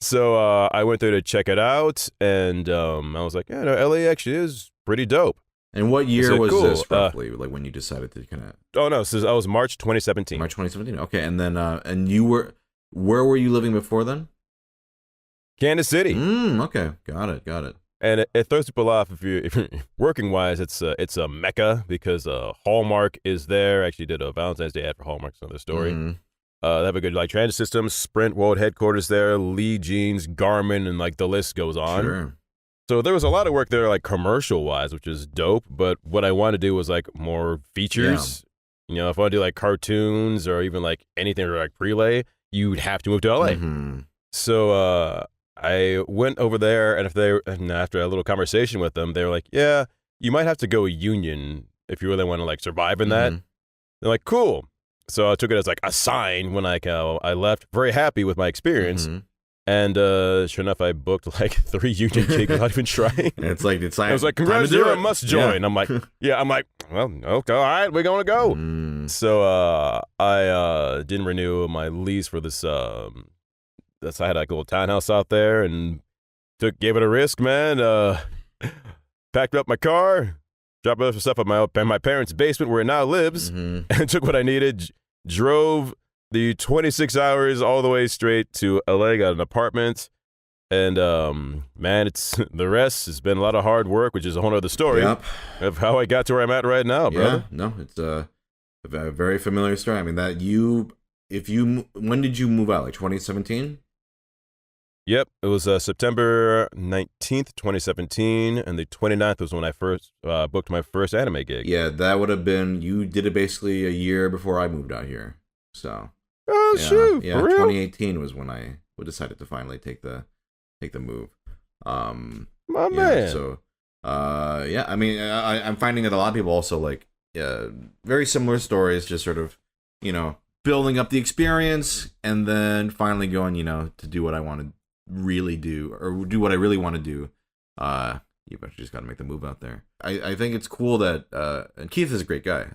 So I went there to check it out, and I was like, yeah, no, LA actually is pretty dope. And what year was cool. this roughly? Like when you decided to kind of? Oh no, so that was March 2017. March 2017. Okay, and then and where were you living before then? Kansas City. Okay, got it. And it throws people off if you're working wise. It's a mecca because Hallmark is there. I actually did a Valentine's Day ad for Hallmark. It's another story. They have a good like transit system. Sprint World Headquarters there. Lee Jeans, Garmin, and like the list goes on. Sure. So there was a lot of work there, like commercial wise, which is dope. But what I wanted to do was like more features. Yeah. If I want to do like cartoons or even like anything or like prelay, you'd have to move to LA. So I went over there, and after a little conversation with them, they were like, yeah, you might have to go union if you really want to like survive in that. They're like, cool. So I took it as like a sign when I left, very happy with my experience. And sure enough, I booked like 3 union gigs without even trying. It's like, I was like, congrats, you're a must join. Yeah. I'm like, well, okay, all right, we're going to go. So I didn't renew my lease for this. I had like a little townhouse out there and gave it a risk, man. Packed up my car, dropped off some stuff at my parents' basement where it now lives, and took what I needed, drove the 26 hours all the way straight to LA, got an apartment, and man, the rest has been a lot of hard work, which is a whole other story of how I got to where I'm at right now, brother. Yeah, no, it's a very familiar story. I mean, when did you move out? Like 2017? Yep, it was September 19th, 2017, and the 29th was when I first booked my first anime gig. Yeah, that would have been, you did it basically a year before I moved out here. So. Oh, yeah, shoot. Yeah, for real? 2018 was when I decided to finally take the move. My man. So, yeah, I mean, I'm finding that a lot of people also like very similar stories, just sort of, building up the experience and then finally going, to do what I want to really do or do what I really want to do. You've actually just got to make the move out there. I think it's cool that and Keith is a great guy.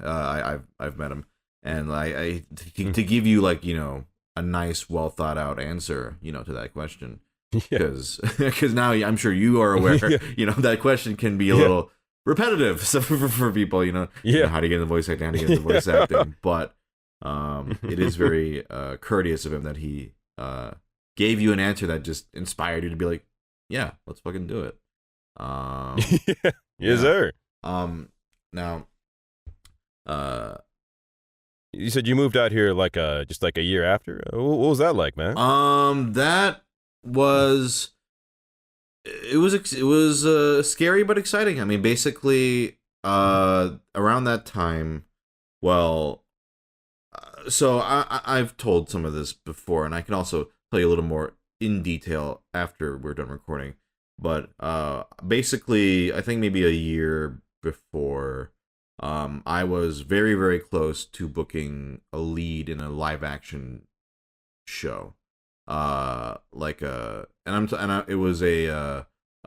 I've met him, and to give you like a nice, well thought out answer, to that question. Yeah. Because now I'm sure you are aware, Yeah. that question can be a little repetitive for people, Yeah. how to get into voice acting, how to get into voice acting. But it is very courteous of him that he gave you an answer that just inspired you to be like, yeah, let's fucking do it. Yes, yeah. sir. Now, you said you moved out here like just like a year after. What was that like, man? That was it was scary but exciting. I mean, basically, around that time, well, so I've told some of this before, and I can also tell you a little more in detail after we're done recording. But basically, I think maybe a year before, I was very, very close to booking a lead in a live action show. It was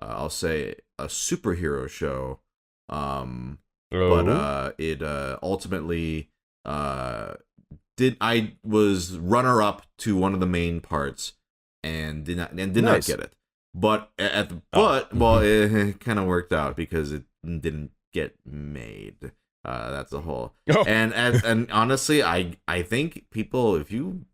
I'll say a superhero show. But it ultimately I was runner up to one of the main parts and did not Nice. get it. But it kind of worked out because it didn't get made. That's a whole. Oh. And honestly, I think people, if you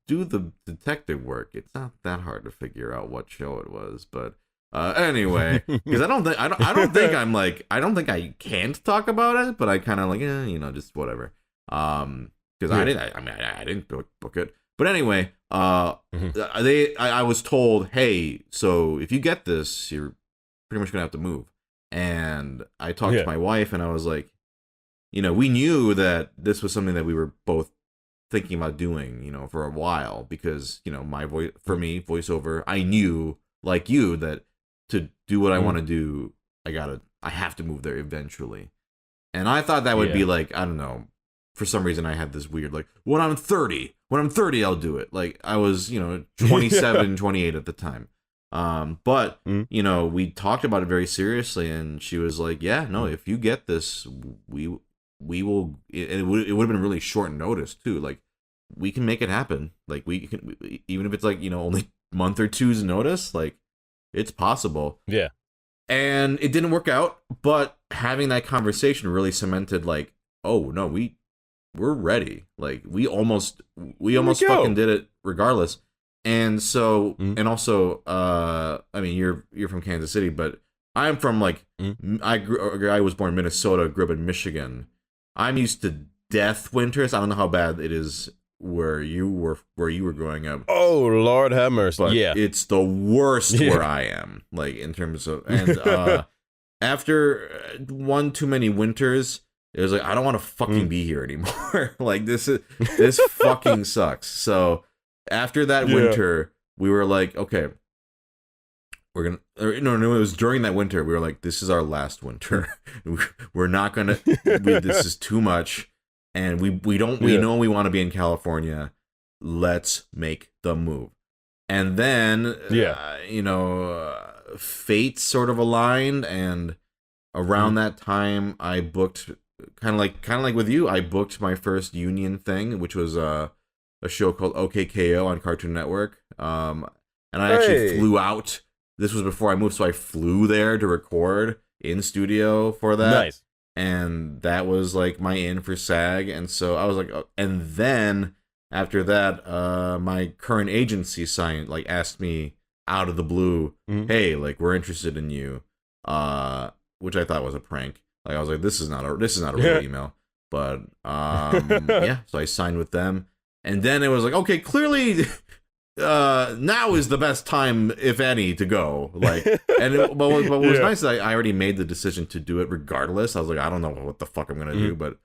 do the detective work, it's not that hard to figure out what show it was. But anyway, because I don't think I can't talk about it, but I kind of like, just whatever. Because I didn't book it. But anyway, I was told, hey, so if you get this, you're pretty much gonna have to move. And I talked to my wife, and I was like, we knew that this was something that we were both thinking about doing, for a while, because my voiceover, I knew, like you, that to do what I want to do, I have to move there eventually. And I thought that would be like, I don't know, for some reason I had this weird, like, when I'm 30 I'll do it. Like, I was 27 28 at the time. But we talked about it very seriously, and she was like, yeah, no, if you get this, we will. It would have been really short notice too. Like, we can make it happen. Like, we can, even if it's like only a month or two's notice. Like, it's possible. Yeah. And it didn't work out, but having that conversation really cemented, like, oh no, we're ready. Like, we almost fucking did it regardless. And so, and also, I mean, you're from Kansas City, but I'm from I was born in Minnesota, grew up in Michigan. I'm used to death winters. I don't know how bad it is where you were growing up. Oh, Lord have mercy. But yeah, it's the worst where I am, like, in terms of, and after one too many winters, it was like, I don't want to fucking be here anymore. Like, this fucking sucks. So after that winter, we were like, okay, we're gonna. No, it was during that winter. We were like, this is our last winter. We're not gonna. This is too much, and we don't. We know we want to be in California. Let's make the move. And then, fate sort of aligned, and around that time, I booked. Kind of like with you, I booked my first union thing, which was a show called OKKO on Cartoon Network. And I actually flew out. This was before I moved, so I flew there to record in studio for that. Nice. And that was like my in for SAG. And so I was like, and then after that, my current agency asked me out of the blue, hey, like, we're interested in you, which I thought was a prank. Like, I was like, this is not a real email, but so I signed with them, and then it was like, okay, clearly, now is the best time, if any, to go. Like, but what was nice is I already made the decision to do it regardless. I was like, I don't know what the fuck I'm gonna do, but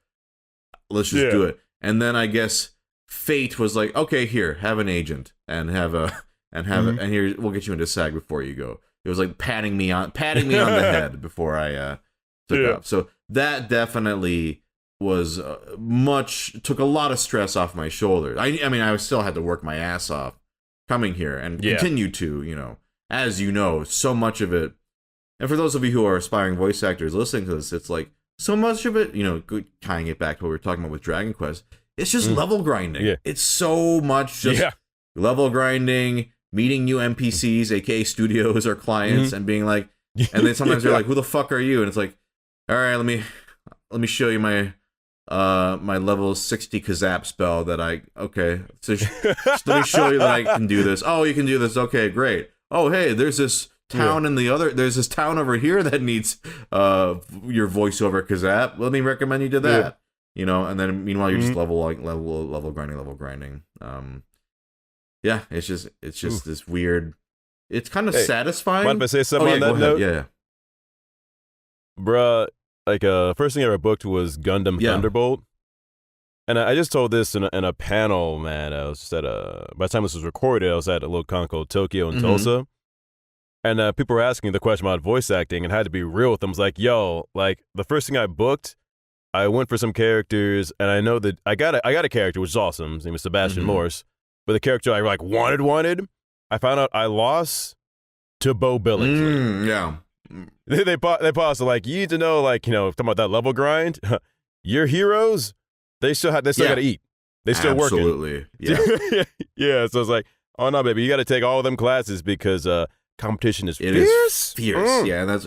let's just do it. And then I guess fate was like, okay, here, have an agent and and here, we'll get you into SAG before you go. It was like patting me on the head before I took up. So that definitely was took a lot of stress off my shoulders. I mean, I still had to work my ass off coming here and continue to, as you know, so much of it. And for those of you who are aspiring voice actors listening to this, it's like so much of it, tying it back to what we were talking about with Dragon Quest, it's just level grinding. Yeah. It's so much just level grinding, meeting new NPCs, aka studios or clients, and being like, and then sometimes they're like, "Who the fuck are you?" And it's like, "All right, let me show you my my level 60 Kazap spell that so just let me show you that I can do this. Oh, you can do this. Okay, great. Oh, hey, there's this town there's this town over here that needs your voiceover Kazap. Let me recommend you to that." You know, and then meanwhile you're just level grinding. Yeah, it's just this weird. It's kind of satisfying. Mind if I say something on that note? Yeah. Bruh, like first thing I ever booked was Gundam Thunderbolt. And I just told this in a panel, man. I was just at by the time this was recorded, I was at a little con called Tokyo in Tulsa. And people were asking the question about voice acting, and I had to be real with them. I was like, yo, like the first thing I booked, I went for some characters, and I know that I got a character, which is awesome. His name is Sebastian Morse. But the character I like wanted, I found out I lost to Bo Billingsley. Yeah. They paused. Like, you need to know, like, you know, talking about that level grind. Your heroes, they still got to eat. They still working. Absolutely. Yeah. Yeah. So it's like, oh no, baby, you got to take all of them classes because competition is fierce. It is fierce. Yeah, and that's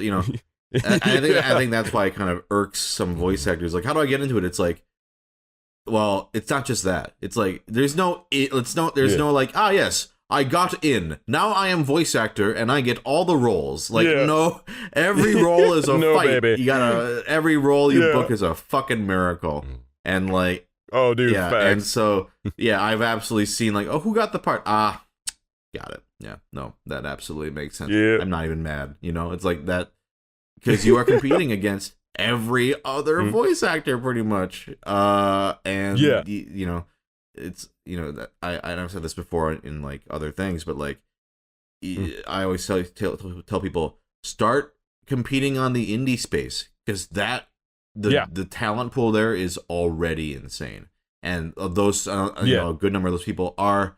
I think that's why it kind of irks some voice actors. Like, how do I get into it? It's like, well, it's not just that. It's like there's no like, yes, I got in. Now I am voice actor and I get all the roles. Like, no, every role is a fight. Baby. You gotta every role you book is a fucking miracle. And like, oh dude, facts. And so I've absolutely seen like, oh, who got the part? Got it. Yeah, no, that absolutely makes sense. Yeah. I'm not even mad. You know, it's like that because you are competing against every other voice actor pretty much. And you know, it's, you know, that I've said this before in like other things, but like I always tell people, start competing on the indie space because the talent pool there is already insane, and those you know, a good number of those people are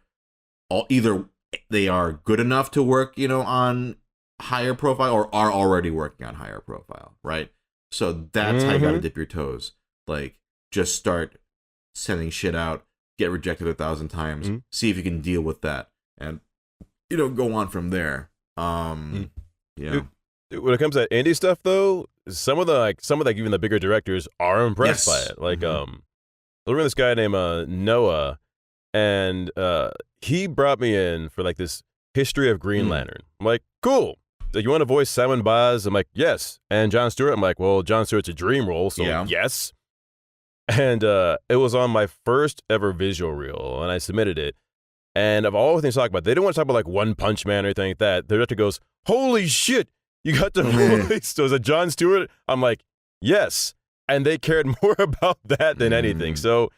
either they are good enough to work, you know, on higher profile or are already working on higher profile, right? So that's how you gotta dip your toes. Like, just start sending shit out, get rejected 1,000 times, see if you can deal with that, and, you know, go on from there. Yeah. When it comes to indie stuff, though, some of the even the bigger directors are impressed by it. Like, I remember this guy named Noah, and he brought me in for like this history of Green Lantern. I'm like, cool. So you want to voice Simon Baz? I'm like, yes. And Jon Stewart? I'm like, well, Jon Stewart's a dream role, so yes. And it was on my first ever visual reel, and I submitted it. And of all the things to talk about, they didn't want to talk about like One Punch Man or anything like that. The director goes, holy shit, you got to voice. So is it Jon Stewart? I'm like, yes. And they cared more about that than anything. So,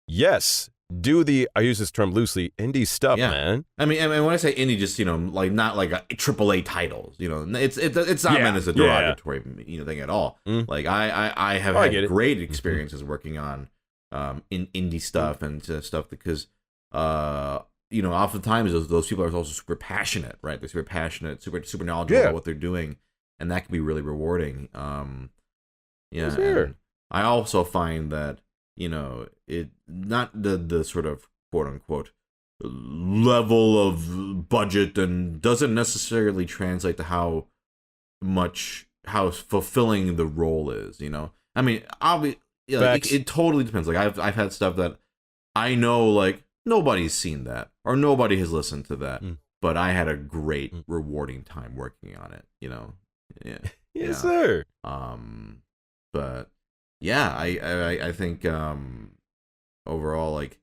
yes. I use this term loosely, indie stuff, man. I mean, when I say indie, just, you know, like not like a AAA titles, you know, it's not meant as a derogatory, you know, thing at all. Like I have had great experiences working on in indie stuff and stuff because you know, oftentimes those people are also super passionate, right? They're super passionate, super knowledgeable about what they're doing, and that can be really rewarding. And I also find that, you know, it not the sort of quote unquote level of budget and doesn't necessarily translate to how fulfilling the role is, you know. I mean, obviously, it totally depends. Like I've had stuff that I know like nobody's seen that or nobody has listened to that, but I had a great rewarding time working on it, you know. Yes, sir. But yeah, I think overall, like,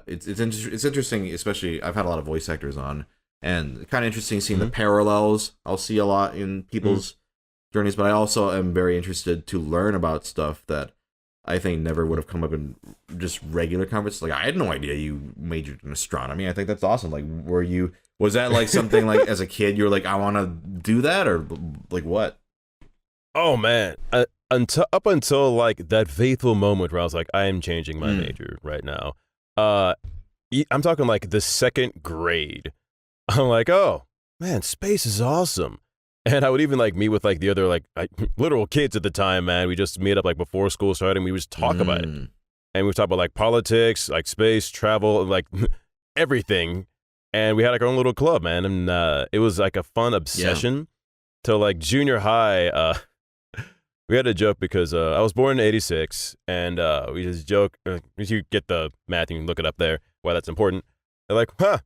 it's interesting, especially I've had a lot of voice actors on, and kind of interesting seeing the parallels I'll see a lot in people's journeys, but I also am very interested to learn about stuff that I think never would have come up in just regular conversations. Like, I had no idea you majored in astronomy. I think that's awesome. Like, was that like something like as a kid you were like, I want to do that, or like what? Oh man. Up until like that fateful moment where I was like, I am changing my major right now. I'm talking like the second grade. I'm like, oh man, space is awesome. And I would even like meet with like the other like literal kids at the time, man. We just meet up like before school started and we would just talk about it. and we talked about like politics, like space, travel, like everything. And we had like our own little club, man, and it was like a fun obsession. Till like junior high, we had a joke because I was born in '86, and we just joke. You get the math, you can look it up there. Why that's important? They're like, huh?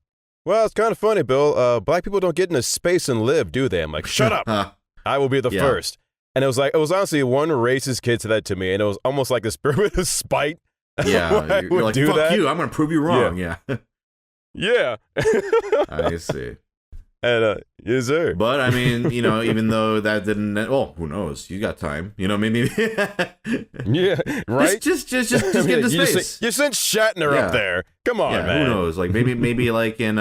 Well, it's kind of funny, Bill. Black people don't get into space and live, do they? I'm like, shut up. I will be the first. And it was honestly one racist kid said that to me, and it was almost like a spirit of spite. Yeah, you're like, fuck that. You, I'm going to prove you wrong. Yeah. Yeah. I see. And, yes, sir. But, I mean, even though that didn't, well, who knows? You got time. Maybe. Yeah, right? Just get into space. You sent Shatner up there. Come on, man. Who knows? Like, maybe like in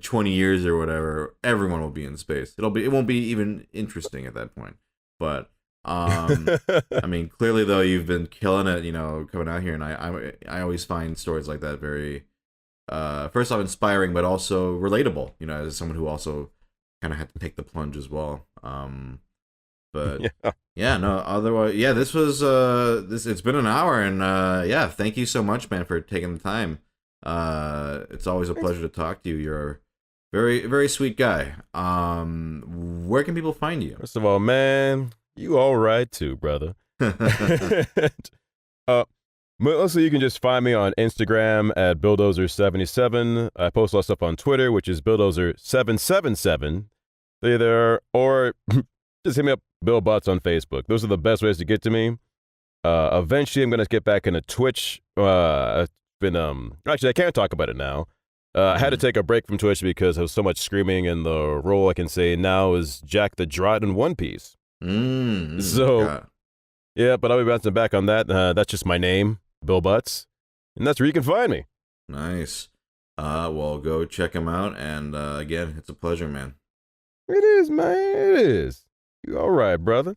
20 years or whatever, everyone will be in space. It won't be even interesting at that point. But I mean, clearly though, you've been killing it, coming out here, and I always find stories like that very first off inspiring, but also relatable, as someone who also kind of had to take the plunge as well. But otherwise, this was it's been an hour, and thank you so much, man, for taking the time. It's always a pleasure to talk to you. You're a very, very sweet guy. Where can people find you? First of all, man, you all right too, brother. Also, you can just find me on Instagram at Bulldozer77. I post a lot of stuff on Twitter, which is Bulldozer777. Or just hit me up, Bill Butts, on Facebook. Those are the best ways to get to me. Eventually, I'm going to get back into Twitch. Actually, I can't talk about it now. I had to take a break from Twitch because there was so much screaming, and the role I can say now is Jack the Draught in One Piece. Yeah, but I'll be bouncing back on that. That's just my name, Bill Butts, and that's where you can find me. Nice. Well, go check him out, and again, it's a pleasure, man. It is, man. It is. You all right, brother?